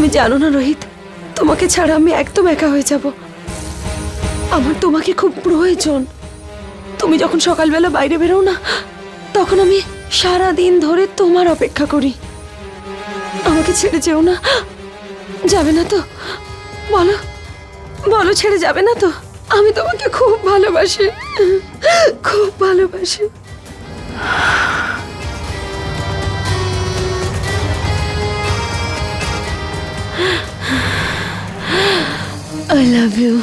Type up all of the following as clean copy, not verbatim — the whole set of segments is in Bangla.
তুমি জানো না রোহিত, তোমাকে ছাড়া আমি একদম একা হয়ে যাব। আমার তোমাকে খুব প্রয়োজন। তুমি যখন সকালবেলা বাইরে বেরো না, তখন আমি সারা দিন ধরে তোমার অপেক্ষা করি। আমাকে ছেড়ে যেও না। যাবে না তো? বলো বলো, ছেড়ে যাবে না তো? আমি তোমাকে খুব ভালোবাসি, খুব ভালোবাসি। I love you.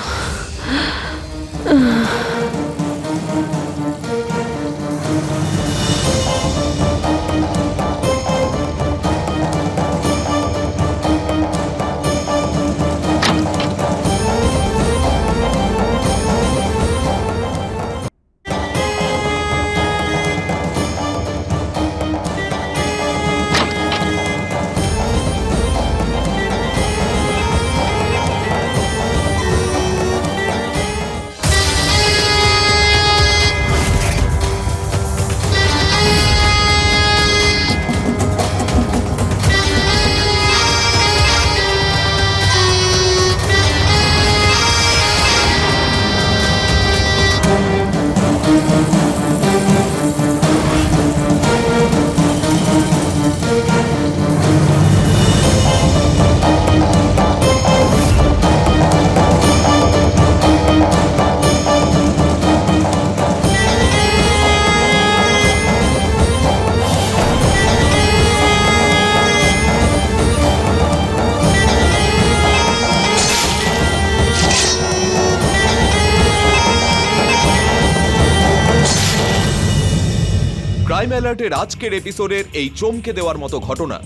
ক্রাইম অ্যালার্টের আজকের এপিসোডের এই চমকে দেওয়ার মতো ঘটনা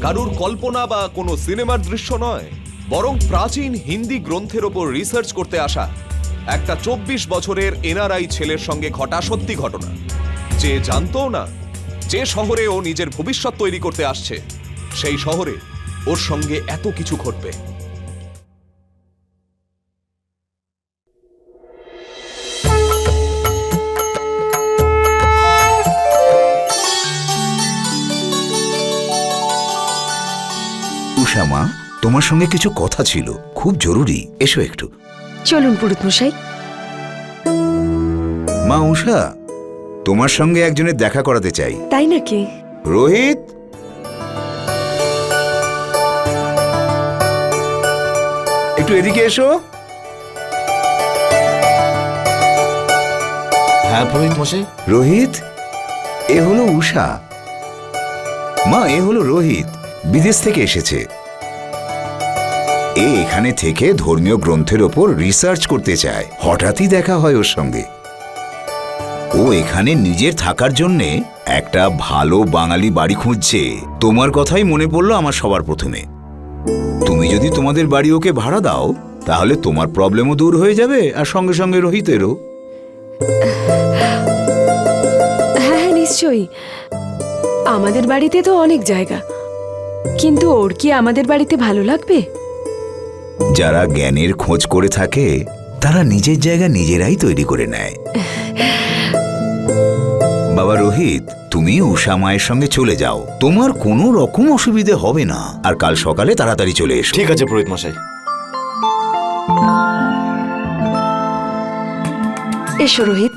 কারুর কল্পনা বা কোনো সিনেমার দৃশ্য নয়, বরং প্রাচীন হিন্দি গ্রন্থের ওপর রিসার্চ করতে আসা একটা 24 বছরের এনআরআই ছেলের সঙ্গে ঘটা সত্যি ঘটনা। যে জানতো না যে শহরে ও নিজের ভবিষ্যৎ তৈরি করতে আসছে, সেই শহরে ওর সঙ্গে এত কিছু ঘটবে। উষা মা, তোমার সঙ্গে কিছু কথা ছিল, খুব জরুরি, এসো একটু। চলুন পুরোহিত মশাই। মা উষা, তোমার সঙ্গে একজনের দেখা করাতে চাই। তাই নাকি? রোহিত, একটু এদিকে এসো। হ্যাঁ পুরোহিত মশাই। রোহিত, এ হলো উষা। মা, এ হলো রোহিত, বিদেশ থেকে এসেছে। এ এখানে থেকে ধর্মীয় গ্রন্থের ওপর রিসার্চ করতে চায়। হঠাৎই দেখা হয় ওর সঙ্গে। ও এখানে নিজের থাকার জন্যে একটা ভালো বাঙালি বাড়ি খুঁজছে। তোমার কথাই মনে পড়লো আমার সবার প্রথমে। তুমি যদি তোমাদের বাড়ি ওকে ভাড়া দাও, তাহলে তোমার প্রবলেমও দূর হয়ে যাবে, আর সঙ্গে সঙ্গে রোহিতেরও। হ্যাঁ নিশ্চয়ই। আমাদের বাড়িতে তো অনেক জায়গা, কিন্তু ওর কি আমাদের বাড়িতে ভালো লাগবে? যারা জ্ঞানের খোঁজ করে থাকে, তারা নিজের জায়গা নিজেরাই তৈরি করে নেয়। বাবা রোহিত, তুমি উষা মায়ের সঙ্গে চলে যাও, তোমার কোনো রকম অসুবিধে হবে না। আর কাল সকালে তাড়াতাড়ি চলে এসো। ঠিক আছে পুরোহিত মশাই। এসো রোহিত।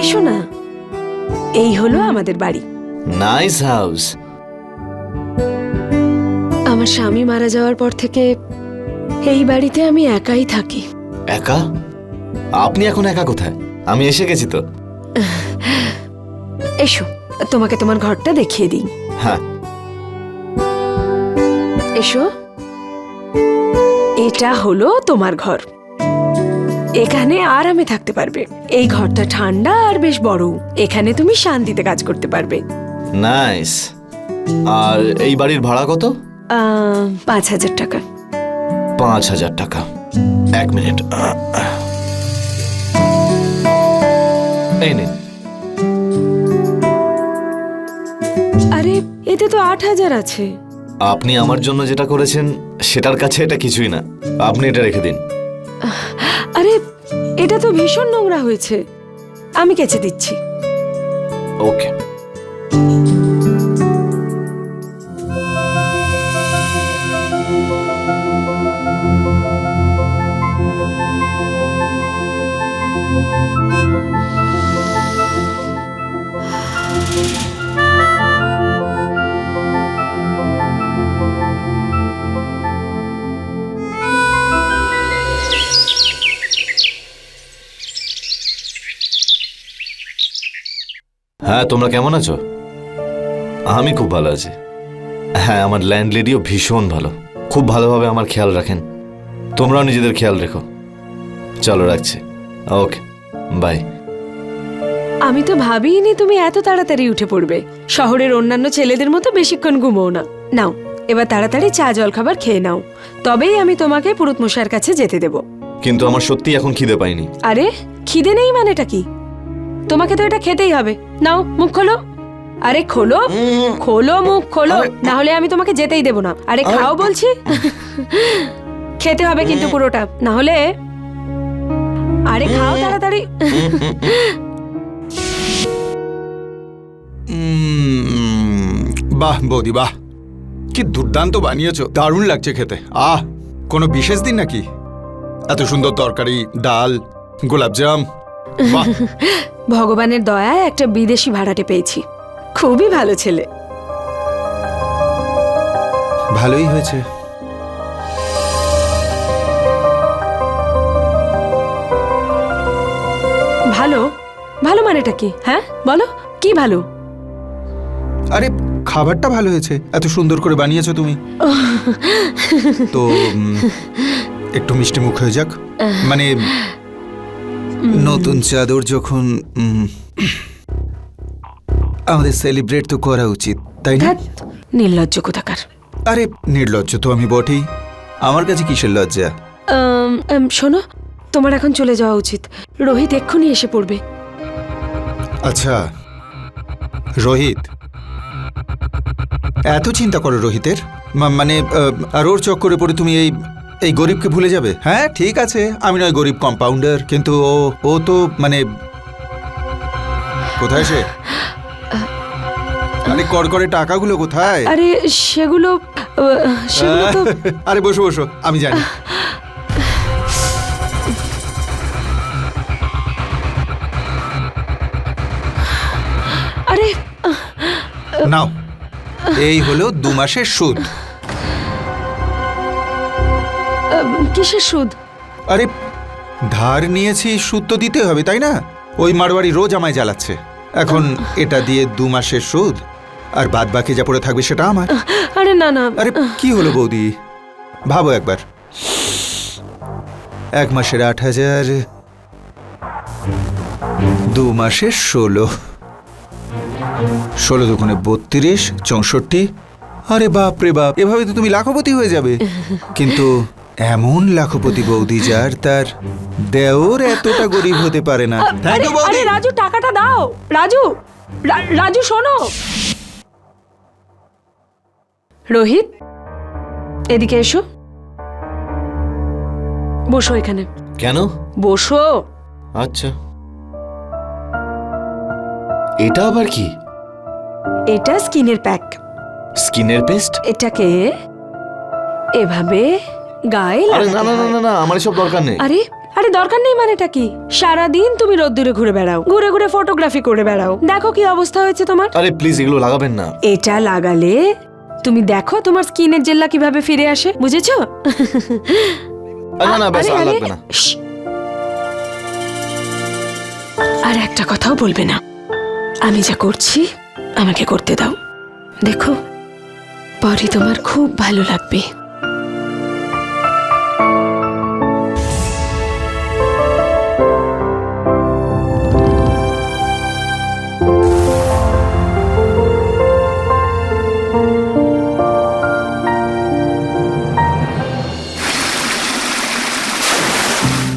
এসো না, এই হলো আমাদের বাড়ি। Nice house. আমার স্বামী মারা যাওয়ার পর থেকে এই বাড়িতে আমি একাই থাকি। একা? আপনি এখন একা কোথায়? আমি এসে গেছি তো। এসো, তোমাকে তোমার ঘরটা দেখিয়ে দিই। হ্যাঁ এসো, এটা হলো তোমার ঘর। এখানে আরামে থাকতে পারবে। এই ঘরটা ঠান্ডা আর বেশ বড়। এখানে তুমি শান্তিতে কাজ করতে পারবে। নাইস। আর এই বাড়ির ভাড়া কত? 5,000 টাকা। 5,000 টাকা। এক মিনিট। এই নিন। আরে এতে তো 8,000 আছে। আপনি আমার জন্য যেটা করেছেন সেটার কাছে এটা কিছুই না। আপনি এটা রেখে দিন। আরে এটা তো ভীষণ নোংরা হয়েছে, আমি কেচে দিচ্ছি। ওকে। হ্যাঁ, তোমরা কেমন আছো? আমি খুব ভালো আছি। হ্যাঁ, আমার ল্যান্ডলেডিও ভীষণ ভালো, খুব ভালোভাবে আমার খেয়াল রাখেন। তোমরাও নিজেদের খেয়াল রেখো। চলো রাখছি। ওকে, বাই। আমি তো ভাবিনি তুমি এত তাড়াতাড়ি উঠে পড়বে। শহরের অন্যান্য ছেলেদের মতো বেশিক্ষণ ঘুমোও না। নাও এবার তাড়াতাড়ি চা জল খাবার খেয়ে নাও, তবেই আমি তোমাকে পুরুত মশাইয়ের কাছে যেতে দেব। কিন্তু আমার সত্যি এখন খিদে পাইনি। আরে খিদে নেই মানেটা কি? তোমাকে তো এটা খেতেই হবে। নাও মুখ খোলো। আরে খোলো খোলো, মুখ খোলো, না হলে আমি তোমাকে যেতেই দেব না। আরে খাও বলছি। খেতে হবে কিন্তু পুরোটা, না হলে। আরে খাও তাড়াতাড়ি। বাহ বৌদি, বাহ, কি দুর্দান্ত বানিয়েছো, দারুণ লাগছে খেতে। কোনো বিশেষ দিন নাকি? এত সুন্দর তরকারি, ডাল, গোলাপজাম, বাহ। ভগবানের দয়ায় একটা বিদেশি ভাড়াটে পেয়েছি, খুবই ভালো ছেলে। ভালোই হয়েছে। ভালো? ভালো মানেটা কি? হ্যাঁ বলো, কি ভালো? আরে খাবারটা ভালো হয়েছে, এত সুন্দর করে বানিয়েছো তুমি। তো একটু মিষ্টি মুখ হয়ে যাক। মানে নতুন চাদর যখন আমাদের সেলিব্রেট তো করা উচিত, তাই না? ধ্যাৎ, নির্লজ্জ কোথাকার। আরে নির্লজ্জ তো আমি বটেই, আমার কাছে কিসের লজ্জা? শোনো, তোমার এখন চলে যাওয়া উচিত। রোহিত এক্ষুনি এসে পড়বে। আচ্ছা, রোহিত, এত চিন্তা করো রোহিতের? মানে আর ওর চক্করে পড়ে তুমি এই গরিবকে ভুলে যাবে? হ্যাঁ ঠিক আছে, আমি নয় গরিব কম্পাউন্ডার, কিন্তু ও তো মানে কোথায় সে? আরে করে টাকাগুলো কোথায়? আরে সেগুলো তো আরে বসো বসো, আমি জানি। আরে নাও, এই হলো 2 মাসের সুদ। কিসের সুদ? আরে ধার নিয়েছি, সুদ তো দিতে হবে, তাই না? ওই মারওয়ারি রোজ আমায় জ্বালাচ্ছে। এখন এটা দিয়ে 2 মাসের সুদ, আর বাদ বাকি যা পড়ে থাকবে সেটা আমার। আরে না না। আরে কি হলো বৌদি, ভাবো একবার। 1 মাসের 8,000, 2 মাসের 16, 16 দুগুণে 32, 64। আরে বাপ রে বাপ, এভাবে তো তুমি লাখপতি হয়ে যাবে। কিন্তু এমন লাখপতি বৌদি যার তার দেওর এতটা গরিব হতে পারে না। থ্যাংক ইউ বৌদি। আরে রাজু, টাকাটা দাও। রাজু, রাজু শোনো। রোহিত, এদিকে এসো, বসো এখানে। কেন? বসো। আচ্ছা, এটা আবার কি? এটা স্কিনের প্যাক। স্কিনের পেস্ট? এটাকে এভাবে গায়ে আরে না লাগাতে না না হয়। না না, আমার এসব দরকার নেই। আরে আরে দরকার নেই মানেটা কি? সারাদিন তুমি রোদ্দুরে ঘুরে বেড়াও, ঘুরে ঘুরে ফটোগ্রাফি করে বেড়াও। দেখো কি অবস্থা হয়েছে তোমার। আরে প্লিজ এগুলো লাগাবেন না। এটা লাগালে তুমি দেখো তোমার স্কিনের জেল্লা কিভাবে ফিরে আসে, বুঝেছো? না না, ব্যাস, আরে, আর আরে, লাগবে না। শ্। আর একটা কথাও বলবে না। আমি যা করছি আমাকে করতে দাও। দেখো, পরে তোমার খুব ভালো লাগবে।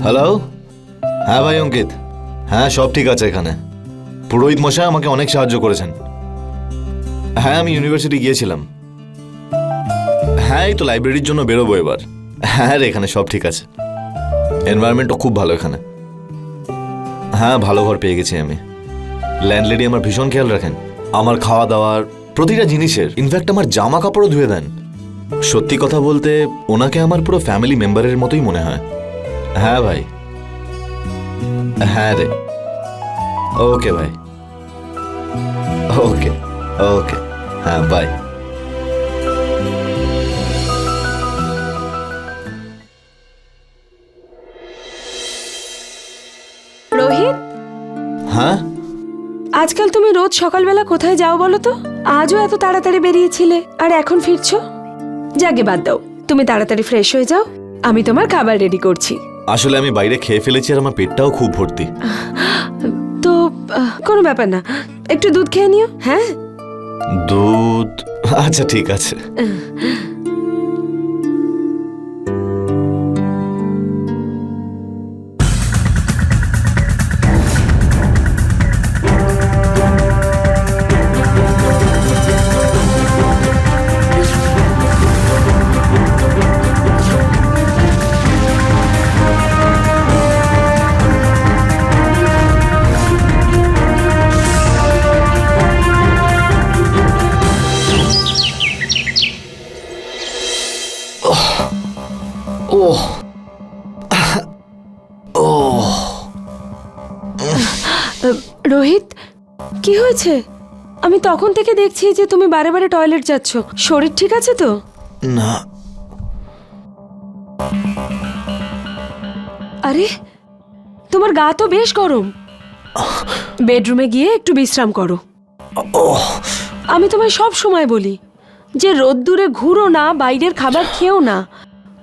হ্যালো, হ্যাঁ ভাই অঙ্কিত, হ্যাঁ সব ঠিক আছে এখানে। পুরোহিত মশাই আমাকে অনেক সাহায্য করেছেন। হ্যাঁ, আমি ইউনিভার্সিটি গিয়েছিলাম। হ্যাঁ, এই তো লাইব্রেরির জন্য বেরোবো এবার। হ্যাঁ রে, এখানে সব ঠিক আছে, এনভায়রনমেন্টও খুব ভালো এখানে। হ্যাঁ, ভালো ঘর পেয়ে গেছি আমি। ল্যান্ডলেডি আমার ভীষণ খেয়াল রাখেন, আমার খাওয়া দাওয়ার প্রতিটা জিনিসের, ইনফ্যাক্ট আমার জামা কাপড়ও ধুয়ে দেন। সত্যি কথা বলতে ওনাকে আমার পুরো ফ্যামিলি মেম্বারের মতোই মনে হয়। হ্যাঁ ভাই, হ্যাঁ রে। ওকে ভাই, ওকে ওকে, হ্যাঁ বাই। রোহিত, হ্যাঁ, আজকাল তুমি রোজ সকালবেলা কোথায় যাও বলো তো? আজও এত তাড়াতাড়ি বেরিয়েছিলে আর এখন ফিরছো। যাকে বাদ দাও, তুমি তাড়াতাড়ি ফ্রেশ হয়ে যাও, আমি তোমার খাবার রেডি করছি। আসলে আমি বাইরে খেয়ে ফেলেছি আর আমার পেটটাও খুব ভর্তি। তো কোনো ব্যাপার না, একটু দুধ খেয়ে নিও। হ্যাঁ, দুধ? আচ্ছা ঠিক আছে। ওহ ওহ, রোহিত, কি হয়েছে? আমি তখন থেকে দেখছি যে তুমি বারে বারে টয়লেট যাচ্ছ। শরীর ঠিক আছে তো? না। আরে, তোমার গা তো বেশ গরম। বেডরুমে গিয়ে একটু বিশ্রাম করো। ওহ, আমি তোমায় সব সময় বলি যে রোদ্দুরে ঘুরো না, বাইরের খাবার খেও না,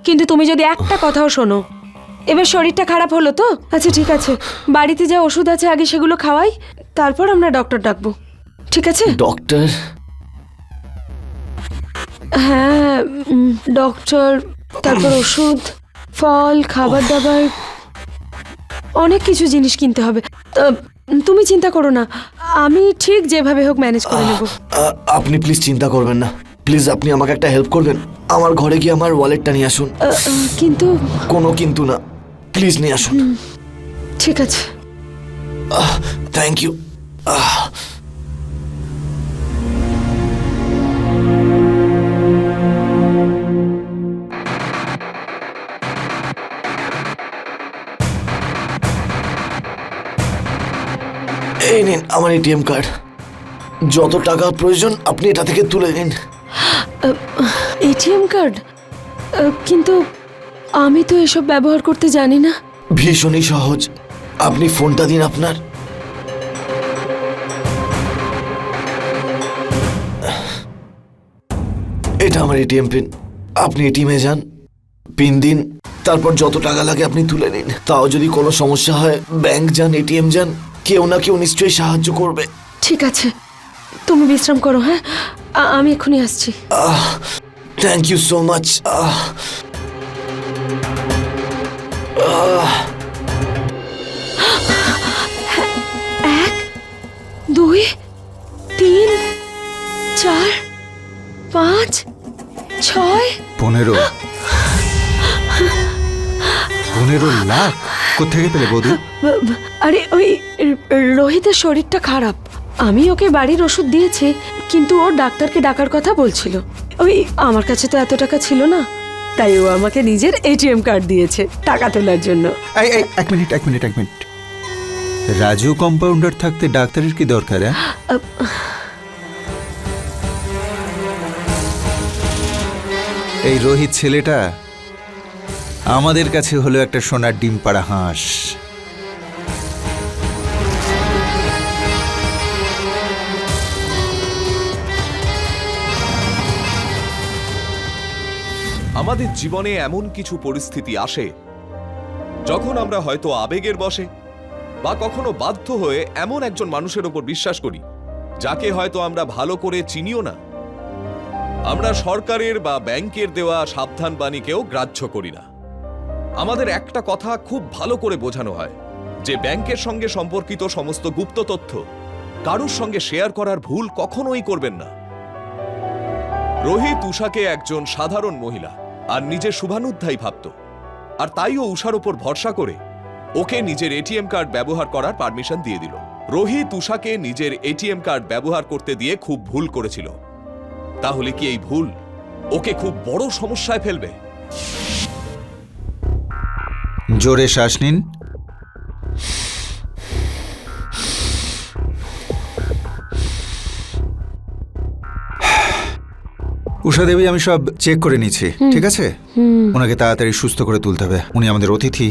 কিন্তু তুমি যদি একটা কথাও শোনো। এবার শরীরটা খারাপ হলো তো? আচ্ছা ঠিক আছে, বাড়িতে যা ওষুধ আছে আগে সেগুলো খাওয়াই, তারপর আমরা ডক্টর ডাকবো, ঠিক আছে? ডক্টর? হ্যাঁ, ডক্টর, তারপর ওষুধ, ফল, খাবার দাবার, অনেক কিছু জিনিস কিনতে হবে। তুমি চিন্তা করো না, আমি ঠিক যেভাবে হোক ম্যানেজ করে নেব। আপনি প্লিজ চিন্তা করবেন না, প্লিজ আপনি আমাকে একটা হেল্প করবেন। আমার ঘরে গিয়ে আমার ওয়ালেটটা নিয়ে আসুন। কিন্তু কোনো কিন্তু না, প্লিজ নিয়ে আসুন। ঠিক আছে। Thank you. এই নিন আমার এটিএম কার্ড, যত টাকা প্রয়োজন আপনি এটা থেকে তুলে নিন। ATM card? কিন্তু আমি তো এসব ব্যবহার করতে জানি না। ভীষণই সহজ, আপনি ফোনটা দিন আপনার। এটা আমার এটিএম পিন, আপনি এটিএমে যান, পিন দিন, তারপর যত টাকা লাগে আপনি তুলে নিন। তাও যদি কোনো সমস্যা হয় ব্যাংক যান, এটিএম যান, কেউ না কেউ নিশ্চয়ই সাহায্য করবে। ঠিক আছে, তুমি বিশ্রাম করো। হ্যাঁ, আমি এক্ষুনি আসছি। Thank you so much. 1 2 3 4 5 6 15 lakh কোথেকে পেলে বৌদি? আরে ওই রোহিতের শরীরটা খারাপ, আমি ওকে বাড়ির ওষুধ দিয়েছি, কিন্তু ও ডাক্তারকে ডাকার কথা বলছিল। ওই আমার কাছে তো এত টাকা ছিল না, তাই ও আমাকে নিজের এটিএম কার্ড দিয়েছে টাকা তোলার জন্য। এক মিনিট। রাজু কম্পাউন্ডার থাকতে ডাক্তারের কি দরকার? এই রোহিত ছেলেটা আমাদের কাছে হলো একটা সোনার ডিম পাড়া হাঁস। আমাদের জীবনে এমন কিছু পরিস্থিতি আসে যখন আমরা হয়তো আবেগের বশে বা কখনো বাধ্য হয়ে এমন একজন মানুষের ওপর বিশ্বাস করি যাকে হয়তো আমরা ভালো করে চিনিও না। আমরা সরকারের বা ব্যাংকের দেওয়া সাবধান বাণীকেও গ্রাহ্য করি না। আমাদের একটা কথা খুব ভালো করে বোঝানো হয় যে ব্যাংকের সঙ্গে সম্পর্কিত সমস্ত গুপ্ত তথ্য কারুর সঙ্গে শেয়ার করার ভুল কখনোই করবেন না। রোহিত উষাকে একজন সাধারণ মহিলা আর নিজের শুভানুধ্যায়ী ভাবত, আর তাই ও উষার ওপর ভরসা করে ওকে নিজের এটিএম কার্ড ব্যবহার করার পারমিশন দিয়ে দিল। রোহিত উষাকে নিজের এটিএম কার্ড ব্যবহার করতে দিয়ে খুব ভুল করেছিল। তাহলে কি এই ভুল ওকে খুব বড় সমস্যায় ফেলবে? জোরে শ্বাস নিন। উষা দেবী, আমি সব চেক করে নিয়েছি, ঠিক আছে? ওনাকে তাড়াতাড়ি সুস্থ করে তুলতে হবে, উনি আমাদের অতিথি।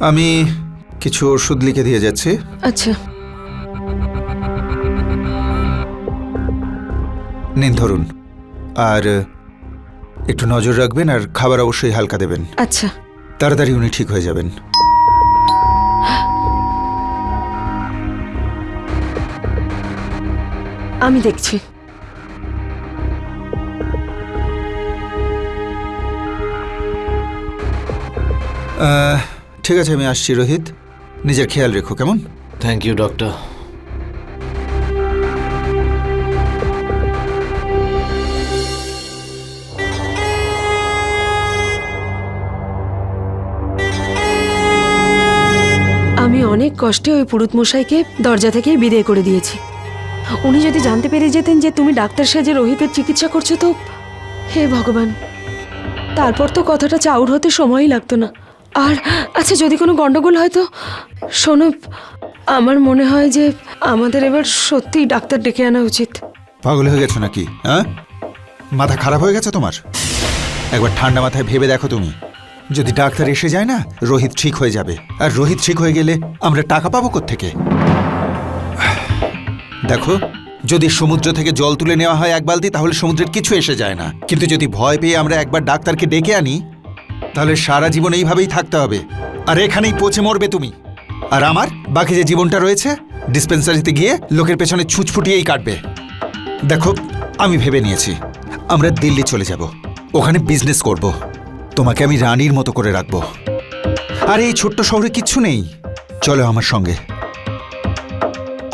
আমি কিছু ওষুধ লিখে দিয়ে যাচ্ছি। আচ্ছা, নিন ধরুন। আর একটু নজর রাখবেন, আর খাবার অবশ্যই হালকা দেবেন। আচ্ছা। তাড়াতাড়ি উনি ঠিক হয়ে যাবেন। আমি দেখছি। ঠিক আছে, আমি আসছি রোহিত। নিজের খেয়াল রেখো, কেমন? Thank you doctor. আমি অনেক কষ্টে ওই পুরুত মশাইকে দরজা থেকেই বিদায় করে দিয়েছি। উনি যদি জানতে পেরে যেতেন যে তুমি ডাক্তার সেজে রোহিতের চিকিৎসা করছো, তো হে ভগবান, তারপর তো কথাটা চাউর হতে সময়ই লাগতো না। আর আচ্ছা, যদি কোনো গন্ডগোল হয় তো? শোনো, আমার মনে হয় যে আমাদের এবার সত্যিই ডাক্তার ডেকে আনা উচিত। পাগল হয়ে গেছো নাকি? হ্যাঁ, মাথা খারাপ হয়ে গেছে তোমার? একবার ঠান্ডা মাথায় ভেবে দেখো তুমি। যদি ডাক্তার এসে যায় না, রোহিত ঠিক হয়ে যাবে। আর রোহিত ঠিক হয়ে গেলে আমরা টাকা পাবো কোত্থেকে? দেখো, যদি সমুদ্র থেকে জল তুলে নেওয়া হয় এক বালতি, তাহলে সমুদ্রের কিছু এসে যায় না। কিন্তু যদি ভয় পেয়ে আমরা একবার ডাক্তারকে ডেকে আনি, তাহলে সারা জীবন এইভাবেই থাকতে হবে, আর এখানেই পচে মরবে তুমি। আর আমার বাকি যে জীবনটা রয়েছে, ডিসপেন্সারিতে গিয়ে লোকের পেছনে ছুঁচ ফুটিয়েই কাটবে। দেখো, আমি ভেবে নিয়েছি, আমরা দিল্লি চলে যাব, ওখানে বিজনেস করব। তোমাকে আমি রানীর মতো করে রাখবো। আর এই ছোট্ট শহরে কিচ্ছু নেই। চলো আমার সঙ্গে,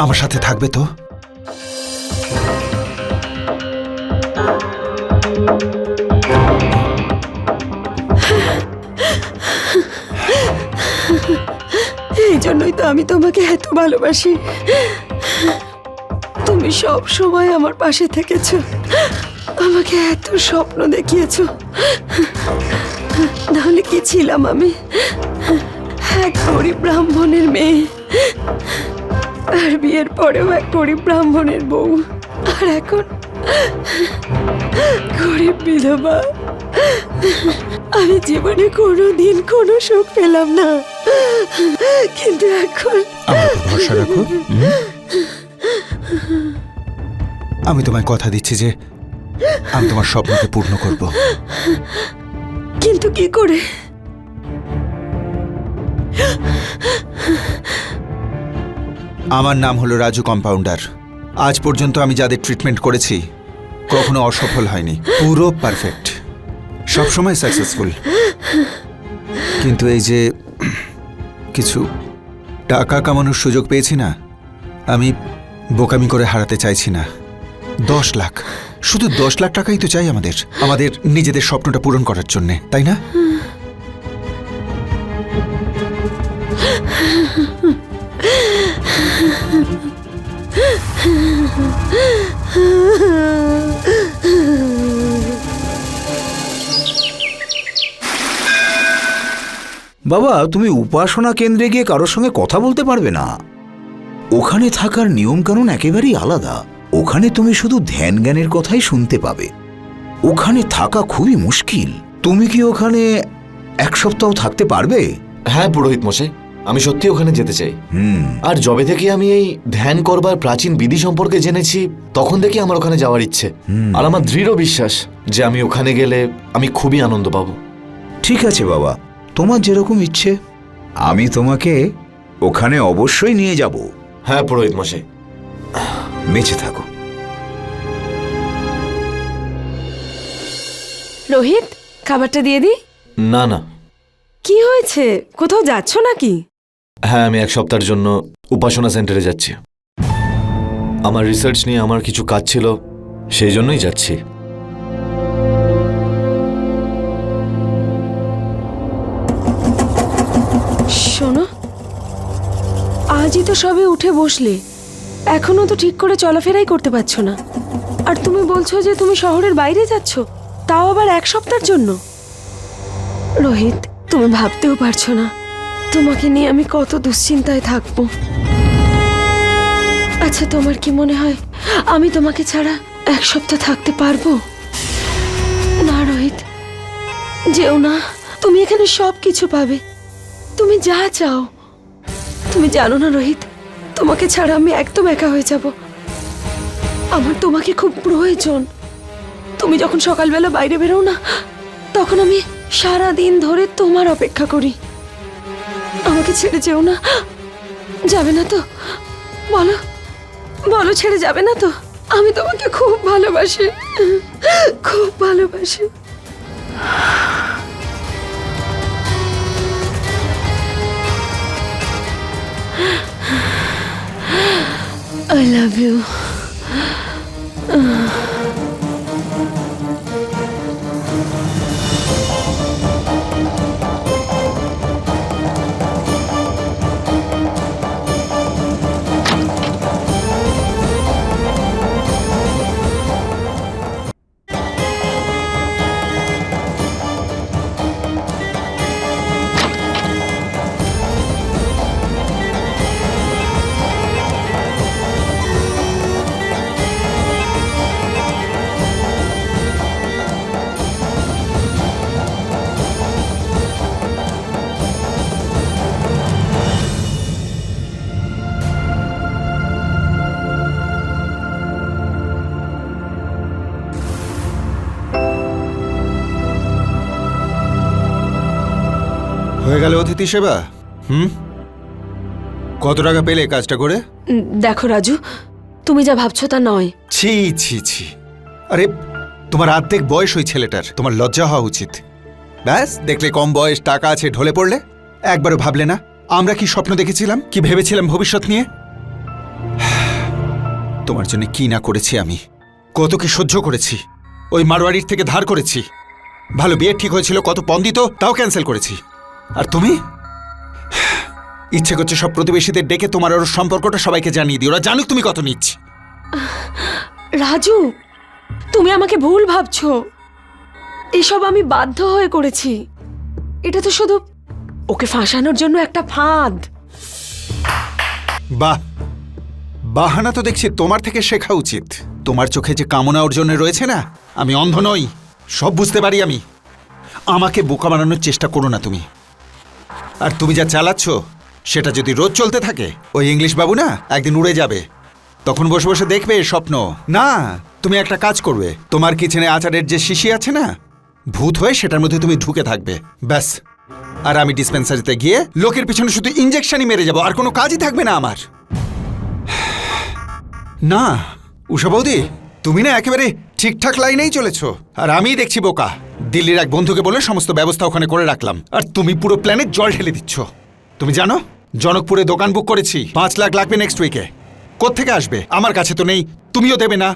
আমার সাথে থাকবে তো? এই জন্যই তো আমি তোমাকে এত ভালোবাসি। তুমি সব সময় আমার পাশে থেকেছো, আমাকে এত স্বপ্ন দেখিয়েছো। নাহলে কি ছিলাম আমি? এক গরিব ব্রাহ্মণের মেয়ে, আর বিয়ের পরেও এক গরিব ব্রাহ্মণের বউ, আর এখন গরিব বিধবা। আমি জীবনে কোনোদিন কোনো সুখ পেলাম না, কিন্তু এখন আমার উপর ভরসা রাখো। আমি তোমায় কথা দিচ্ছি যে আমি তোমার স্বপ্নকে পূর্ণ করব। কিন্তু কি করে? আমার নাম হলো রাজু কম্পাউন্ডার। আজ পর্যন্ত আমি যাদের ট্রিটমেন্ট করেছি, কখনো অসফল হয়নি, পুরো পারফেক্ট, সবসময় সাকসেসফুল। কিন্তু এই যে কিছু টাকা কামানোর সুযোগ পেয়েছি না, আমি বোকামি করে হারাতে চাইছি না। 10 লাখ, শুধু 10 লাখ টাকাই তো চাই আমাদের, আমাদের নিজেদের স্বপ্নটা পূরণ করার জন্যে, তাই না? বাবা, তুমি উপাসনা কেন্দ্রে গিয়ে কারোর সঙ্গে কথা বলতে পারবে না। ওখানে থাকার নিয়মকানুন একেবারেই আলাদা। ওখানে তুমি শুধু ধ্যান জ্ঞানের কথাই শুনতে পাবে। ওখানে থাকা খুবই মুশকিল। তুমি কি ওখানে 1 সপ্তাহ থাকতে পারবে? হ্যাঁ পুরোহিত মশাই, আমি সত্যি ওখানে যেতে চাই। আর যবে থেকে আমি এই ধ্যান করবার প্রাচীন বিধি সম্পর্কে জেনেছি, তখন থেকে আমার ওখানে যাওয়ার ইচ্ছে। আর আমার দৃঢ় বিশ্বাস যে আমি ওখানে গেলে আমি খুবই আনন্দ পাবো। ঠিক আছে বাবা, তোমার যেরকম ইচ্ছে। আমি তোমাকে ওখানে অবশ্যই নিয়ে যাব। হ্যাঁ পুরোহিত মশাই। বেঁচে থাকো। রোহিত, খাবারটা দিয়ে দি। না না। কি হয়েছে? কোথাও যাচ্ছ নাকি? হ্যাঁ, আমি 1 সপ্তাহের জন্য উপাসনা সেন্টারে যাচ্ছি। আমার রিসার্চ নিয়ে আমার কিছু কাজ ছিল, সেই জন্যই যাচ্ছি। শোনো, আজই তো সবে উঠে বসলে, এখনো তো ঠিক করে চলাফেরাই করতে পারছো না। আর তুমি বলছো যে তুমি শহরের বাইরে যাচ্ছ, তাও আবার এক সপ্তাহের জন্য। রোহিত, তুমি ভাবতেও পারছো না তোমাকে নিয়ে আমি কত দুশ্চিন্তায় থাকবো। আচ্ছা, তোমার কি মনে হয় আমি তোমাকে ছাড়া এক সপ্তাহ থাকতে পারবো? না রোহিত, যেও না। তুমি এখানে সব কিছু পাবে, তুমি যা চাও। তুমি জানো না রোহিত, তোমাকে ছাড়া আমি একদম একা হয়ে যাব। আমার তোমাকে খুব প্রয়োজন। তুমি যখন সকালবেলা বাইরে বেরো না, তখন আমি সারা দিন ধরে তোমার অপেক্ষা করি। আমাকে ছেড়ে যেও না। যাবে না তো? বলো বলো, ছেড়ে যাবে না তো? আমি তোমাকে খুব ভালোবাসি, খুব ভালোবাসি। I love you. হয়ে গেল অতিথি সেবা। কত টাকা পেলে কাজটা করে? দেখো রাজু, তুমি যা ভাবছো তা নয়। ছি ছি ছি, আরে তোমার অর্ধেক বয়স ওই ছেলেটার, তোমার লজ্জা হওয়া উচিত। ব্যাস, দেখলে কম বয়স, টাকা আছে, ঢলে পড়লে। একবারও ভাবলে না আমরা কি স্বপ্ন দেখেছিলাম, কি ভেবেছিলাম ভবিষ্যৎ নিয়ে? তোমার জন্য কি না করেছি আমি, কত কি সহ্য করেছি। ওই মারোয়ারির থেকে ধার করেছি, ভালো বিয়ে ঠিক হয়েছিল, কত পণ দিত তাও ক্যান্সেল করেছি। আর তুমি ইচ্ছে করছে সব প্রতিবেশীদের ডেকে তোমার ওর সম্পর্কটা সবাইকে জানিয়ে দিও, ওরা জানুক তুমি কত নিচ্ছ। রাজু, তুমি আমাকে ভুল ভাবছো। এসব আমি বাধ্য হয়ে করেছি। এটা তো শুধু ওকে ফাঁসানোর জন্য একটা ফাঁদ। বাহ, বাহানা তো দেখছি তোমার থেকে শেখা উচিত। তোমার চোখে যে কামনা অর্জনে রয়েছে না, আমি অন্ধ নই, সব বুঝতে পারি আমি। আমাকে বোকা বানানোর চেষ্টা করো না তুমি। আর তুমি যা চালাচ্ছ সেটা যদি রোজ চলতে থাকে, ওই ইংলিশ বাবু না একদিন উড়ে যাবে, তখন বসে বসে দেখবে স্বপ্ন। না, তুমি একটা কাজ করবে, তোমার কিচেনে আচারের যে শিশি আছে না, ভূত হয়ে সেটার মধ্যে তুমি ঢুকে থাকবে, ব্যাস। আর আমি ডিসপেন্সারিতে গিয়ে লোকের পিছনে শুধু ইঞ্জেকশনই মেরে যাব, আর কোনো কাজই থাকবে না আমার। না উষা বৌদি, তুমি না একেবারে ঠিকঠাক লাইনেই চলেছ, আর আমিই দেখছি বোকা। দিল্লির এক বন্ধুকে বলে সমস্ত ব্যবস্থা ওখানে করে রাখলাম, আর তুমি পুরো প্ল্যানে জল ঢেলে দিচ্ছ। তুমি জানো জনকপুরে দোকান বুক করেছি, 5 লাখ লাগবে নেক্সট উইকে। কোত্থেকে আসবে? আমার কাছে তো নেই, তুমিও দেবে না।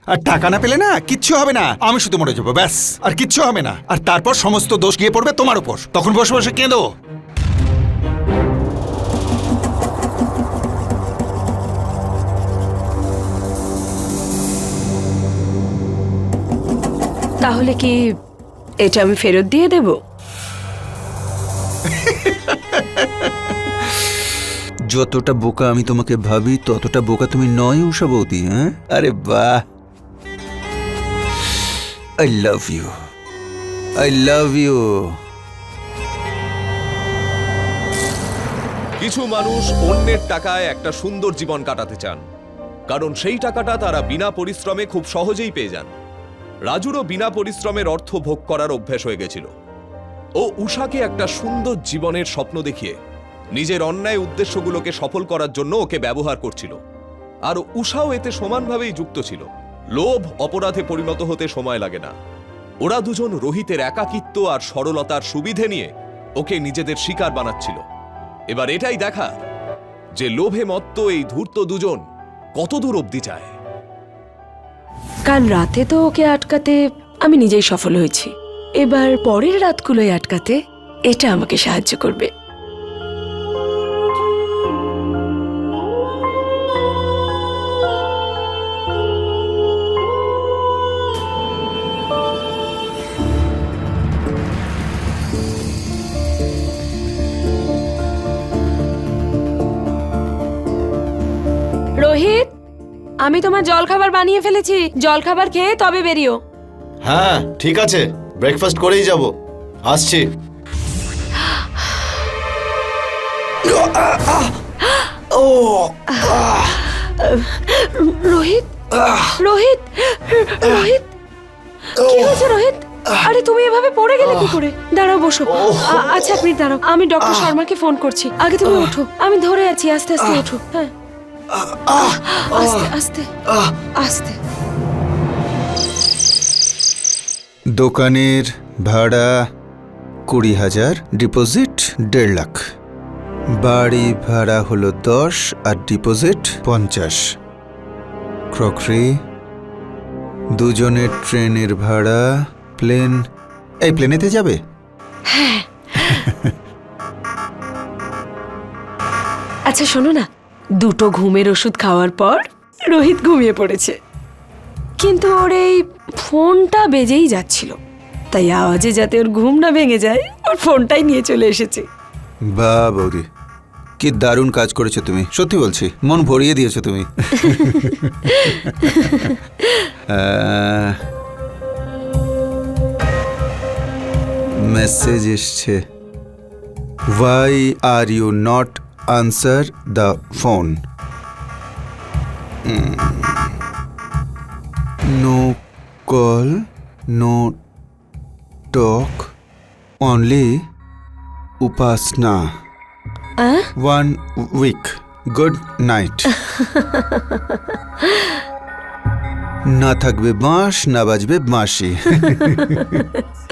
আর টাকা না পেলে না কিচ্ছু হবে না, আমি শুধু মরে যাবো, ব্যাস, আর কিচ্ছু হবে না। আর তারপর সমস্ত দোষ গিয়ে পড়বে তোমার উপর, তখন বসে বসে কেঁদো। তাহলে কি এটা আমি ফেরত দিয়ে দেব? যতটা বোকা আমি তোমাকে ভাবি ততটা বোকা তুমি নয় উষা বৌদি। হ্যাঁ, আরে বাহ, I love you, I love you. কিছু মানুষ অন্যের টাকায় একটা সুন্দর জীবন কাটাতে চান, কারণ সেই টাকাটা তারা বিনা পরিশ্রমে খুব সহজেই পেয়ে যান। রাজুরও বিনা পরিশ্রমের অর্থ ভোগ করার অভ্যাস হয়ে গেছিল। ও উষাকে একটা সুন্দর জীবনের স্বপ্ন দেখিয়ে নিজের অন্যায় উদ্দেশ্যগুলোকে সফল করার জন্য ওকে ব্যবহার করছিল। আর উষাও এতে সমানভাবেই যুক্ত ছিল। লোভ অপরাধে পরিণত হতে সময় লাগে না। ওরা দুজন রোহিতের একাকিত্ব আর সরলতার সুবিধে নিয়ে ওকে নিজেদের শিকার বানাচ্ছিল। এবার এটাই দেখা যে লোভে মত্ত এই ধূর্ত দুজন কত দূর অবধি যায়। কাল রাতে তো ওকে আটকাতে আমি নিজেই সফল হয়েছি, এবার পরের রাতগুলোয় আটকাতে এটা আমাকে সাহায্য করবে। রোহিত, আমি তোমার জলখাবার বানিয়ে ফেলেছি, জলখাবার খেয়ে তবে বেরিও। হ্যাঁ ঠিক আছে, ব্রেকফাস্ট করেই যাব, আসছি। রোহিত, রোহিত, রোহিত, কি হয়েছে রোহিত? আরে তুমি এভাবে পড়ে গেলে কি করে? দাঁড়াও, বসো। আচ্ছা আপনি দাঁড়াও, আমি ডক্টর শর্মাকে ফোন করছি। আগে তুমি ওঠো, আমি ধরে আছি, আস্তে আস্তে ওঠো। হ্যাঁ, আস্তে আস্তে আস্তে। দোকানের ভাড়া 20,000, ডিপোজিট 1.5 লাখ। বাড়ি ভাড়া হলো 10 আর ডিপোজিট 50। ক্রকারি, দুজনের ট্রেনের ভাড়া, প্লেন, এই প্লেনেতে যাবে? আচ্ছা শোনো না, 2টো ঘুমের ওষুধ খাওয়ার পর রোহিত ঘুমিয়ে পড়েছে, কিন্তু ওর এই ফোনটা বেজেই যাচ্ছিল, তাই আওয়াজে যাতে ওর ঘুম না ভেঙে যায় ওর ফোনটাই নিয়ে চলে এসেছে। বাহ বৌদি, কি দারুণ কাজ করেছো তুমি, সত্যি বলছি, মন ভরিয়ে দিয়েছো তুমি। মেসেজ এসছে, why are you not answer the phone? No call, no talk, only Upasana. 1 week. Good night. না থাকবে বাঁশ, না বাজবে বাঁশি।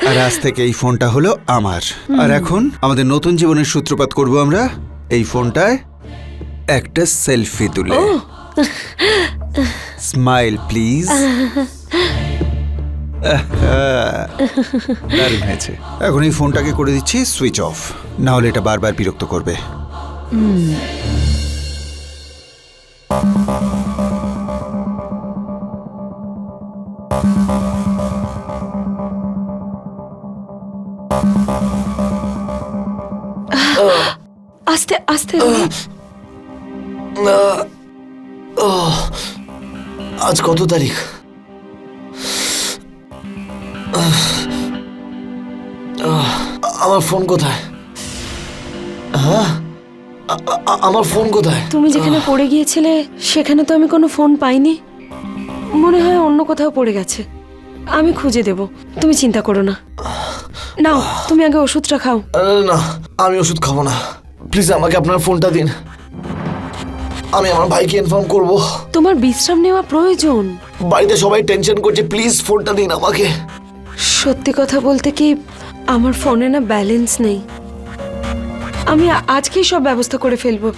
আর আজ থেকে এই ফোনটা হলো আমার। আর এখন আমাদের নতুন জীবনের সূত্রপাত করব আমরা এই ফোনটায় একটা সেলফি তুলে। Smile please. দারুণ হয়েছে। এখন এই ফোনটাকে করে দিচ্ছি সুইচ অফ, না হলে এটা বারবার বিরক্ত করবে। আস্তে আস্তে। আজ কত তারিখ? আমার ফোন কোথায়? হ্যাঁ, আমার ফোন কোথায়? তুমি যেখানে পড়ে গিয়েছিলে সেখানে তো আমি কোনো ফোন পাইনি, মনে হয় অন্য কোথাও পড়ে গেছে। আমি খুঁজে দেব, তুমি চিন্তা করো না। নাও তুমি আগে ওষুধটা খাও। না, আমি ওষুধ খাবো না, প্লিজ আমাকে আপনার ফোনটা দিন, আমি আমার ভাইকে ইনফর্ম করব। তোমার বিশ্রাম নেওয়া প্রয়োজন। বাড়িতে সবাই টেনশন করছে, প্লিজ ফোনটা দিন আমাকে। সত্যি কথা বলতে কি, আমার ফোনে না ব্যালেন্স নেই। আমি আজকেই সব ব্যবস্থা করে ফেলবো,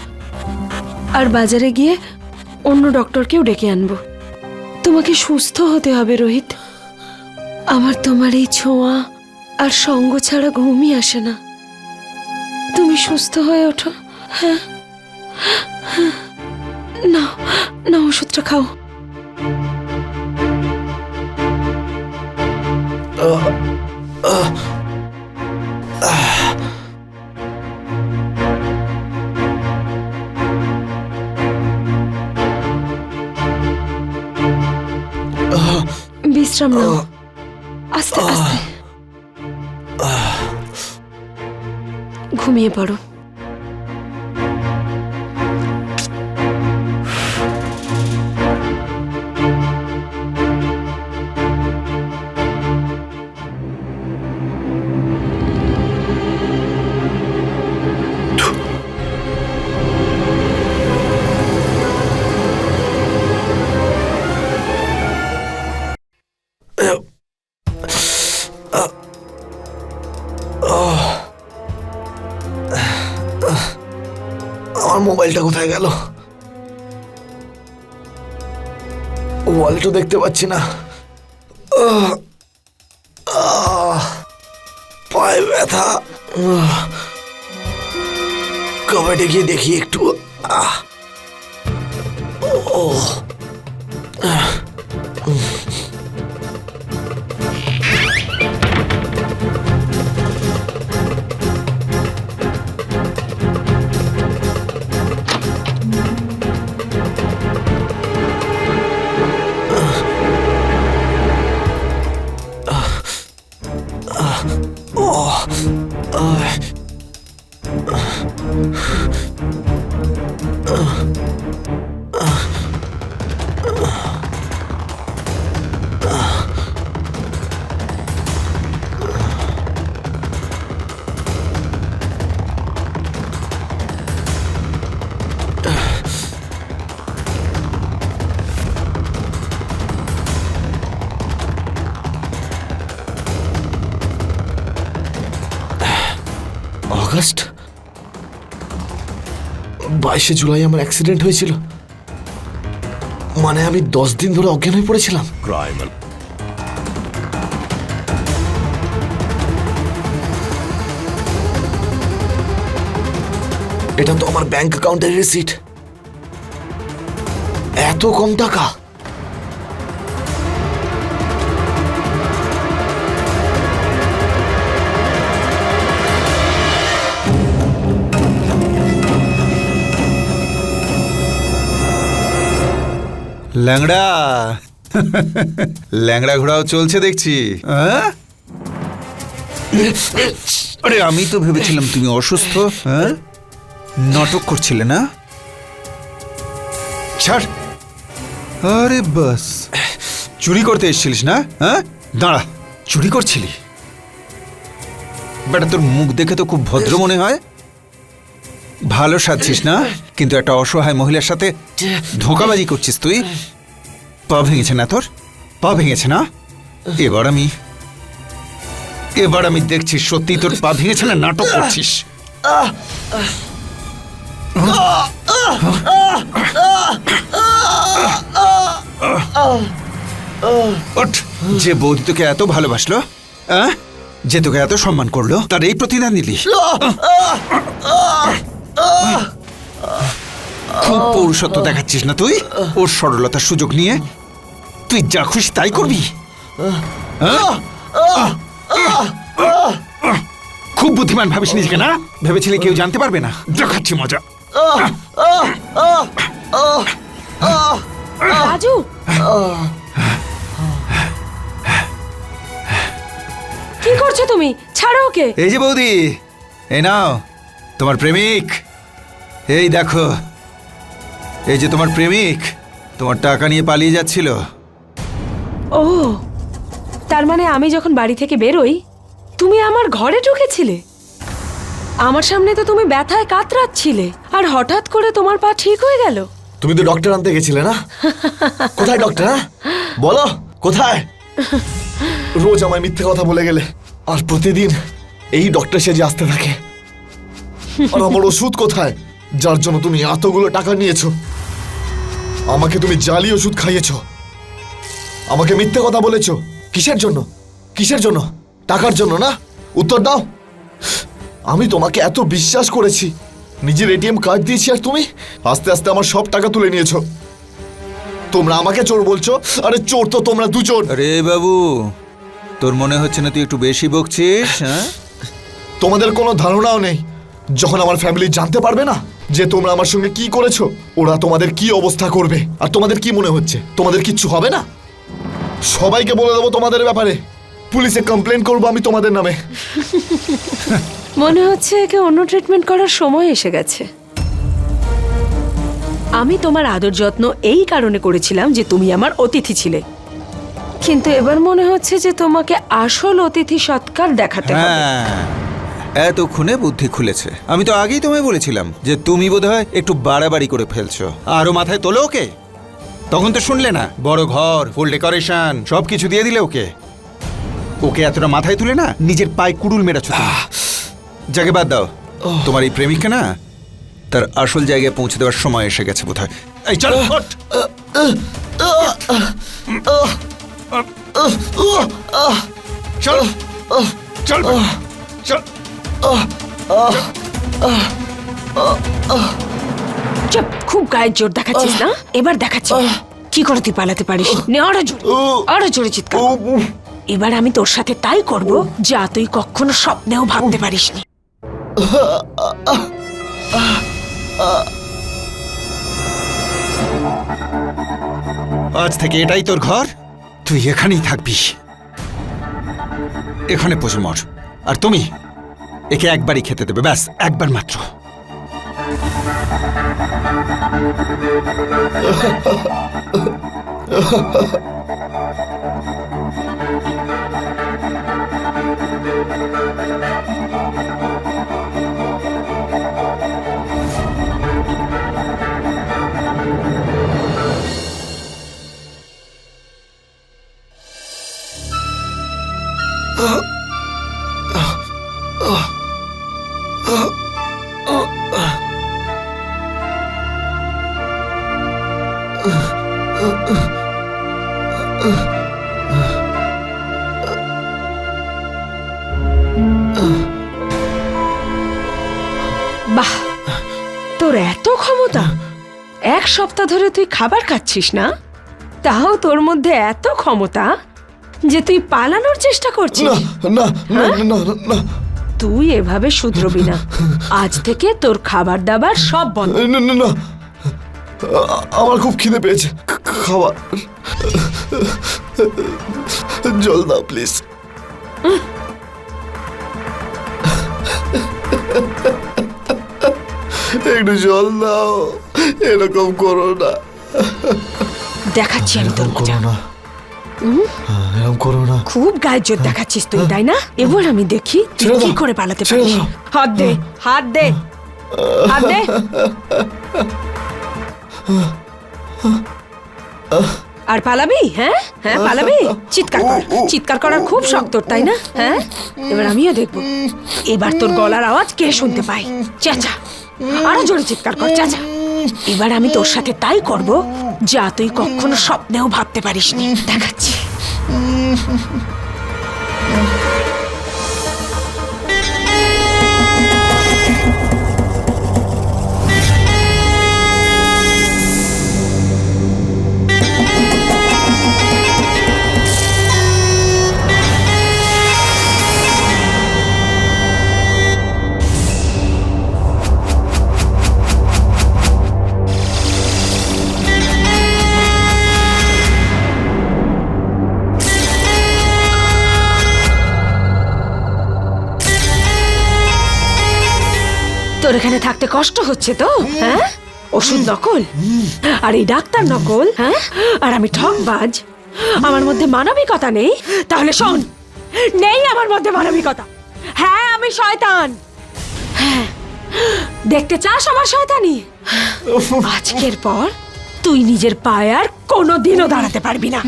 আর বাজারে গিয়ে অন্য ডক্টরকেও ডেকে আনবো। তোমাকে সুস্থ হতে হবে রোহিত। আমার তোমার এই ছোঁয়া আর সঙ্গ ছাড়া ঘুমই আসে না। তুমি সুস্থ হয়ে ওঠো। হ্যাঁ, না না, ওষুধটা খাও। বিশ্রাম নাও, আস্তে আস্তে ঘুমিয়ে পড়ো। আমার মোবাইলটা কোথায় গেল? ওয়ালেটও দেখতে পাচ্ছি না। পায়ে ব্যথা, কবাডি গিয়ে দেখি একটু। অগাস্ট 22শে জুলাই আমার অ্যাক্সিডেন্ট হয়েছিল, মানে আমি 10 দিন ধরে অজ্ঞান হয়ে পড়েছিলাম। এটা তো আমার ব্যাংক অ্যাকাউন্টের রিসিট। এত কম টাকা! ল্যাংড়া ল্যাংড়া ঘোড়াও চলছে দেখছি। হ্যাঁ? আরে আমি তো ভেবেছিলাম তুমি অসুস্থ। হ্যাঁ, নাটক করছিলে না? ছাড়। আরে বাস, চুরি করতে এসেছিলিস না? হ্যাঁ, দাঁড়া, চুরি করছিলি? বেটা, তোর মুখ দেখে তো খুব ভদ্র মনে হয়। ভালো সাজছিস না, কিন্তু একটা অসহায় মহিলার সাথে ধোঁকাবাজি করছিস তুই। পা ভেঙেছে না তোর? পা ভেঙেছে না? এবার আমি দেখছি সত্যি তোর পা ভেঙেছে না নাটক করছিস। ওঠ, যে বৌদি তোকে এত ভালোবাসলো, যে তোকে এত সম্মান করলো, তার এই প্রতিদান দিলি। খুব পৌরুষত্ব দেখাচ্ছিস না তুই? ওর সরলতার সুযোগ নিয়ে তুই যা খুশি তাই করবি? খুব বুদ্ধিমান ভাবিস নিজেকে না? ভেবেছিলি কেউ জানতে পারবে না? দেখাচ্ছি মজা। রাজু, কি করছো তুমি? ছাড়ো ওকে। এই যে বৌদি, এই নাও তোমার প্রেমিক। এই দেখো, এই যে তোমার প্রেমিক তোমার টাকা নিয়ে পালিয়ে যাচ্ছিল। ও, তার মানে আমি যখন বাড়ি থেকে বেরোই তুমি আমার ঘরে ঢুকেছিলে? আমার সামনে তো তুমি ব্যথায় কাতরাচ্ছিলে, আর হঠাৎ করে তোমার পা ঠিক হয়ে গেল। তুমি তো ডক্টর আনতে গেছিলে না? কোথায় ডক্টর? বলো কোথায়? রোজ আমায় মিথ্যে কথা বলে গেলে, আর প্রতিদিন এই ডক্টর সেজে আসতে থাকে। আর আমার ওষুধ কোথায়, যার জন্য তুমি এতগুলো টাকা নিয়েছো? আমাকে তুমি জালি ওষুধ খাইয়েছো, আমাকে মিথ্যে কথা বলেছো। কিসের জন্য? কিসের জন্য? টাকার জন্য না? উত্তর দাও। আমি তোমাকে এত বিশ্বাস করেছি, নিজের এটিএম কার্ড দিয়েছি, আর তুমি আস্তে আস্তে আমার সব টাকা তুলে নিয়েছো। তোমরা আমাকে চোর বলছো? আরে চোর তো তোমরা দুজন। আরে বাবু, তোর মনে হচ্ছে না তুই একটু বেশি বকছিস? হ্যাঁ, তোমাদের কোনো ধারণাও নেই, যখন আমার ফ্যামিলি জানতে পারবে না যে তোমরা আমার সঙ্গে কি করেছো, ওরা তোমাদের কি অবস্থা করবে। আর তোমাদের কি মনে হচ্ছে তোমাদের কিচ্ছু হবে না? সবাইকে বলে দেবো তোমাদের ব্যাপারে, পুলিশে কমপ্লেন করবো আমি তোমাদের নামে। মনে হচ্ছে একে অন্য ট্রিটমেন্ট করার সময় এসে গেছে। আমি তোমার আদর যত্ন এই কারণে করেছিলাম যে তুমি আমার অতিথি ছিলে, কিন্তু এবার মনে হচ্ছে যে তোমাকে আসল অতিথি সৎকার দেখাতে হবে। হ্যাঁ, এতক্ষণে বুদ্ধি খুলেছে। আমি তো আগেই তোমায় বলেছিলাম যে তুমি বোধহয় একটু বাড়াবাড়ি করে ফেলছো। আরো মাথায় তোলো ওকে। তখন তো শুনলে না? বড় ঘর, ফুল ডেকোরেশন, সবকিছু দিয়ে দিলে ওকে। ওকে এতটা মাথায় তুলে না নিজের পায়ে কুড়ুল মেরেছো তুমি। যাকে বাদ দাও, তোমার এই প্রেমিককে না তার আসল জায়গায় পৌঁছে দেওয়ার সময় এসে গেছে বোধহয়। এই চল, ওঠ। চল চল চল। চুপ, খুব গায়ের জোর দেখাচ্ছিস না? এবার দেখাচ্ছি কি করে তুই পালাতে পারিস। নে আরো জোরে চিৎকার কর। এবার আমি তোর সাথে তাই করব যা তুই কখনো স্বপ্নেও ভাবতে পারিসনি। আজ থেকে এটাই তোর ঘর, তুই এখানেই থাকবি। এখানে পচে মর। আর তুমি একে একবারই খেতে দেবে, ব্যাস একবার মাত্র। বাহ, তোর এত ক্ষমতা! এক সপ্তাহ ধরে তুই খাবার খাচ্ছিস না, তাও তোর মধ্যে এত ক্ষমতা যে তুই পালানোর চেষ্টা করছিস। তুই এভাবে শুধরবি না। আজ থেকে তোর খাবার দাবার সব বন্ধ। না, আমার খুব খিদে পেয়েছে, খাবার, জল দাও প্লিজ। একটু জল দাও, এরকম করো না। দেখাচ্ছি আমি তোর মজা। এরকম করো না। খুব গায়ের জোর দেখাচ্ছিস তুই, তাই না? এবার আমি দেখি তুই ছেড়ে কি দাও, করে পালাতে ছেড়ে পারিস। দাও। হাত দে, হাত দে, হাত দে। আর পালাবি? হ্যাঁ হ্যাঁ পালাবি? চিৎকার কর, চিৎকার করার খুব শখ তোর, তাই না? হ্যাঁ, এবার আমিও দেখবো এবার তোর গলার আওয়াজ কে শুনতে পায়। চেঁচা, আরো জোরে চিৎকার কর, চেঁচা। এবার আমি তোর সাথে তাই করব যা তুই কখনো স্বপ্নেও ভাবতে পারিসনি। দেখাচ্ছি। তোর এখানে থাকতে কষ্ট হচ্ছে তো? হ্যাঁ, ওষুধ নকল আর এই ডাক্তার নকল। হ্যাঁ, আর আমি ঠকবাজ। আমার মধ্যে মানবিকতা নেই? তাহলে শোন, নেই আমার মধ্যে মানবিকতা। হ্যাঁ, আমি শয়তান। হ্যাঁ, দেখতে চাস আমার শয়তানি? আজকের পর তুই নিজের পায়ে আর কোনোদিনও দাঁড়াতে পারবি না।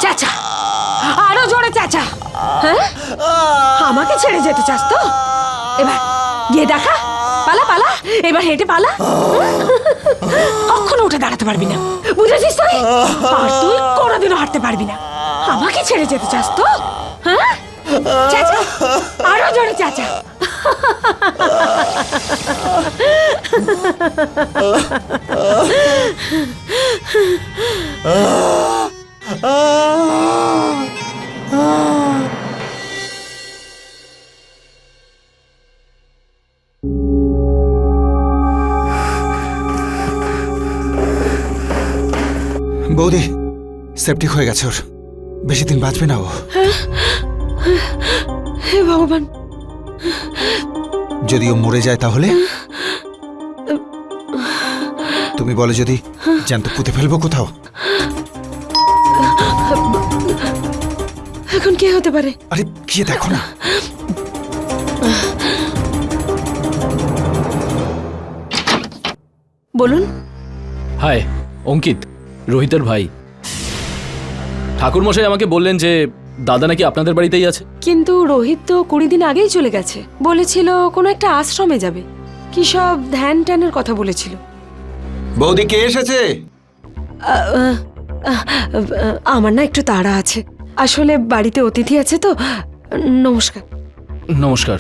চাচা, আরো জোরে চাচা। হ্যাঁ, আমাকে ছেড়ে যেতে চাস তো? এবার গিয়ে দেখা, পালা পালা, এবার হেঁটে পালা। কখনো উঠে দাঁড়াতে পারবি না, বুঝেছিস তুই? আর তুই কোনোদিনও হাঁটতে পারবি না। আমাকে ছেড়ে যেতে চাস তো? হ্যাঁ, চাচা, আরো জোরে চাচা। বৌদি, সেপটিক হয়ে গেছে ওর, বেশি দিন বাঁচবে না ও। হে ভগবান, যদি ও মরে যায় তাহলে? তুমি বলো, যদি জ্যান্ত পুঁতে ফেলবো কোথাও? এখন কে হতে পারে? আরে গিয়ে দেখো না। বলুন। হাই, অঙ্কিত, রোহিতের ভাই। ঠাকুরমশাই আমাকে বললেন যে দাদা নাকি আপনাদের বাড়িতেই আছে। কিন্তু রোহিত তো 20 দিন আগেই চলে গেছে। বলেছিল কোনো একটা আশ্রমে যাবে, কি সব ধ্যান ট্যানের কথা বলেছিল। বৌদি কে এসেছে? আমার না একটু তাড়া আছে, আসলে বাড়িতে অতিথি আছে তো। নমস্কার। নমস্কার।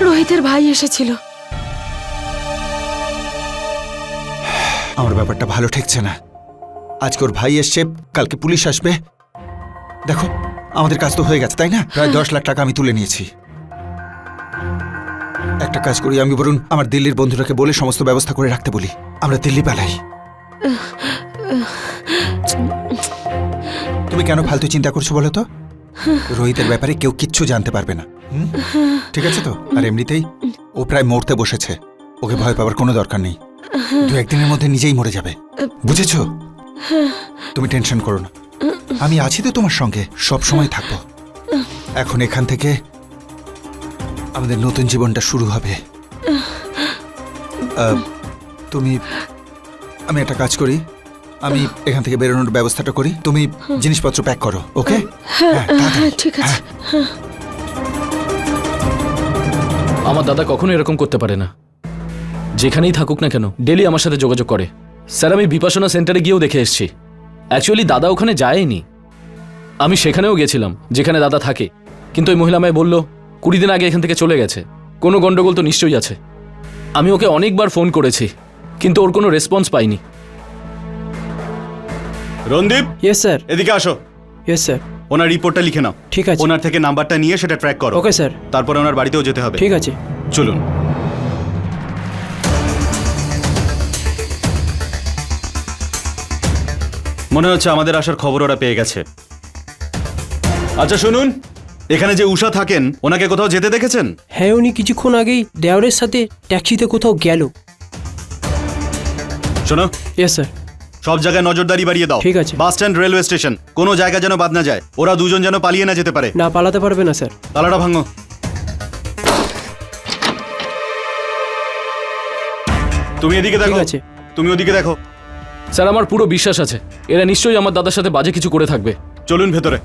রোহিতের ভাই এসেছিল। আমার ব্যাপারটা ভালো ঠেকছে না। আজকে ওর ভাই এসছে, কালকে পুলিশ আসবে। দেখো, আমাদের কাজ তো হয়ে গেছে, তাই না? প্রায় 10 লাখ টাকা আমি তুলে নিয়েছি। একটা কাজ করি, আমি বরং আমার দিল্লির বন্ধুরাকে বলে সমস্ত ব্যবস্থা করে রাখতে বলি। আমরা দিল্লি পালাই। তুমি কেন ফালতু চিন্তা করছো বলো তো? রোহিতের ব্যাপারে কেউ কিচ্ছু জানতে পারবে না। ঠিক আছে তো? আর এমনিতেই ও প্রায় মরতে বসেছে, ওকে ভয় পাওয়ার কোনো দরকার নেই। 2-1 দিনের মধ্যে নিজেই মরে যাবে, বুঝেছো? তুমি টেনশন করো না, আমি আছি তো তোমার সঙ্গে, সব সময় থাকবো। এখন এখান থেকে আমাদের নতুন জীবনটা শুরু হবে। আমি একটা কাজ করি, আমি এখান থেকে বেরোনোর ব্যবস্থাটা করি, তুমি জিনিসপত্র প্যাক করো, ওকে? হ্যাঁ, ঠিক আছে। আমার দাদা কখনো এরকম করতে পারে না। যেখানেই থাকুক না কেন ডেলি আমার সাথে যোগাযোগ করে। স্যার, আমি বিপাশনা সেন্টারে গিয়েও দেখে এসেছি। অ্যাকচুয়ালি দাদা ওখানে যায়নি, আমি সেখানেও গেছিলাম যেখানে দাদা থাকে। কিন্তু ওই মহিলা আমায় বলল 20 দিন আগে এখান থেকে চলে গেছে। কোনো গন্ডগোল তো নিশ্চয়ই আছে। আমি ওকে অনেকবার ফোন করেছি, কিন্তু ওর কোনো রেসপন্স পাইনি। Randeep, yes sir. এদিকে আসো। Yes sir. ওনার রিপোর্টটা লিখে নাও। ঠিক আছে। ওনার থেকে নাম্বারটা নিয়ে সেটা ট্র্যাক করো। Okay sir. তারপরে ওনার বাড়িতেও যেতে হবে। ঠিক আছে। চলুন। মনে হচ্ছে আমাদের আসার খবর ওরা পেয়ে গেছে। আচ্ছা শুনুন, এখানে যে উষা থাকেন, ওনাকে কোথাও যেতে দেখেছেন? হ্যাঁ, উনি কিছুক্ষণ আগেই দেওরের সাথে ট্যাক্সিতে কোথাও গেল। শোনো, ইয়েস স্যার। সব জায়গায় নজরদারি বাড়িয়ে দাও। ঠিক আছে। বাস স্ট্যান্ড, রেলওয়ে স্টেশন, কোনো জায়গা যেন বাদ না যায়। ওরা দুজন যেন পালিয়ে না যেতে পারে। না, পালাতে পারবে না স্যার। তালাটা ভাঙো। তুমি এদিকে দেখো। ঠিক আছে। তুমি ওদিকে দেখো। স্যার, আমার পুরো বিশ্বাস আছে এরা নিশ্চয়ই আমার দাদার সাথে বাজে কিছু করে থাকবে। চলুন ভেতরে।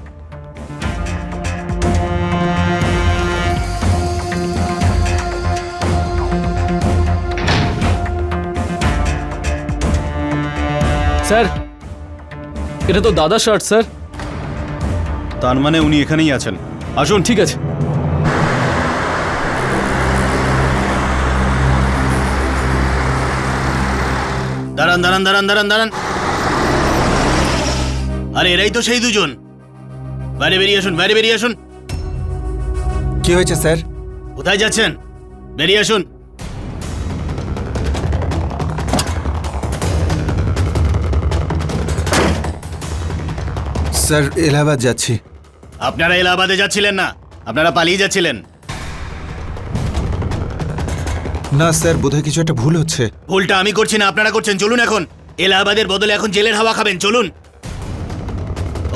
স্যার, এটা তো দাদার শার্ট স্যার। তার মানে উনি এখানেই আছেন। আসুন। ঠিক আছে। দাঁড়ান দাঁড়ান দাঁড়ান দাঁড়ান দাঁড়ান। আরে এরাই তো সেই দুজন। বাইরে বেরিয়ে আসুন, বাইরে বেরিয়ে আসুন। কি হয়েছে স্যার? কোথায় যাচ্ছেন? বেরিয়ে আসুন। স্যার, এলাহাবাদ যাচ্ছি। আপনারা এলাহাবাদে যাচ্ছিলেন না, আপনারা পালিয়ে যাচ্ছিলেন। না স্যার, বোধহয় কিছু একটা ভুল হচ্ছে। ভুলটা আমি করছি না, আপনারা করছেন। চলুন এখন। এলাহাবাদের বদলে এখন জেলের হাওয়া খাবেন। চলুন।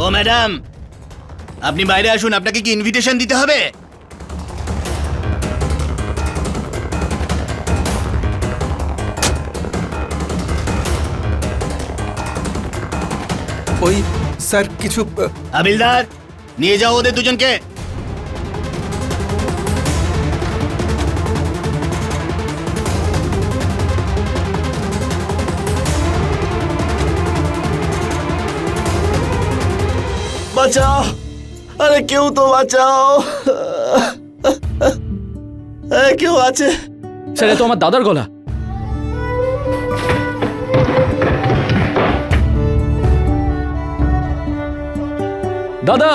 ও ম্যাডাম, আপনি বাইরে আসুন। আপনাকে কি ইনভিটেশন দিতে হবে? ওই স্যার কিছু হাবিলদার, নিয়ে যাও ওদের দুজনকে। বাঁচাও, আরে কেউ তো বাঁচাও। কেউ আছে? স্যার, এ তো আমার দাদার গলা। দাদা!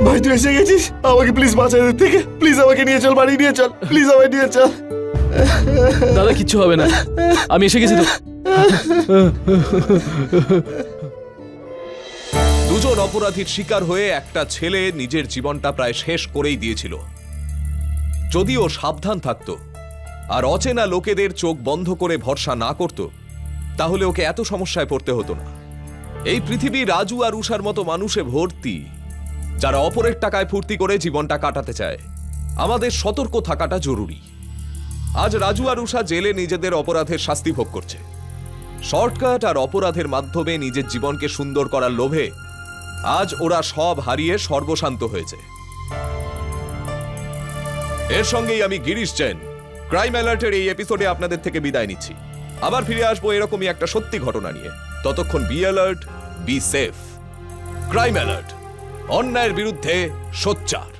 ভাই তুই এসে গেছিস? আমাকে প্লিজ বাঁচা এদের থেকে। প্লিজ আমাকে নিয়ে চল, বাড়ি নিয়ে চল। প্লিজ আমায় নিয়ে চল। দাদা, কিচ্ছু হবে না, আমি এসে গেছি তো। দুজন অপরাধীর শিকার হয়ে একটা ছেলে নিজের জীবনটা প্রায় শেষ করেই দিয়েছিল। যদিও সাবধান থাকত আর অচেনা লোকেদের চোখ বন্ধ করে ভরসা না করত, তাহলে ওকে এত সমস্যায় পড়তে হতো না। এই পৃথিবী রাজু আর উষার মতো মানুষে ভর্তি, যারা অপরের টাকায় ফুর্তি করে জীবনটা কাটাতে চায়। আমাদের সতর্ক থাকাটা জরুরি। আজ রাজু আর উষা জেলে নিজেদের অপরাধের শাস্তি ভোগ করছে। শর্টকাট আর অপরাধের মাধ্যমে নিজের জীবনকে সুন্দর করার লোভে আজ ওরা সব হারিয়ে সর্বশান্ত হয়েছে। এর সঙ্গেই আমি গিরিশ জৈন ক্রাইম অ্যালার্টের এই এপিসোডে আপনাদের থেকে বিদায় নিচ্ছি। আবার ফিরে আসবো এরকমই একটা সত্যি ঘটনা নিয়ে। ততক্ষণ be alert, be safe. Crime alert, অন্যায়ের বিরুদ্ধে সোচ্চার।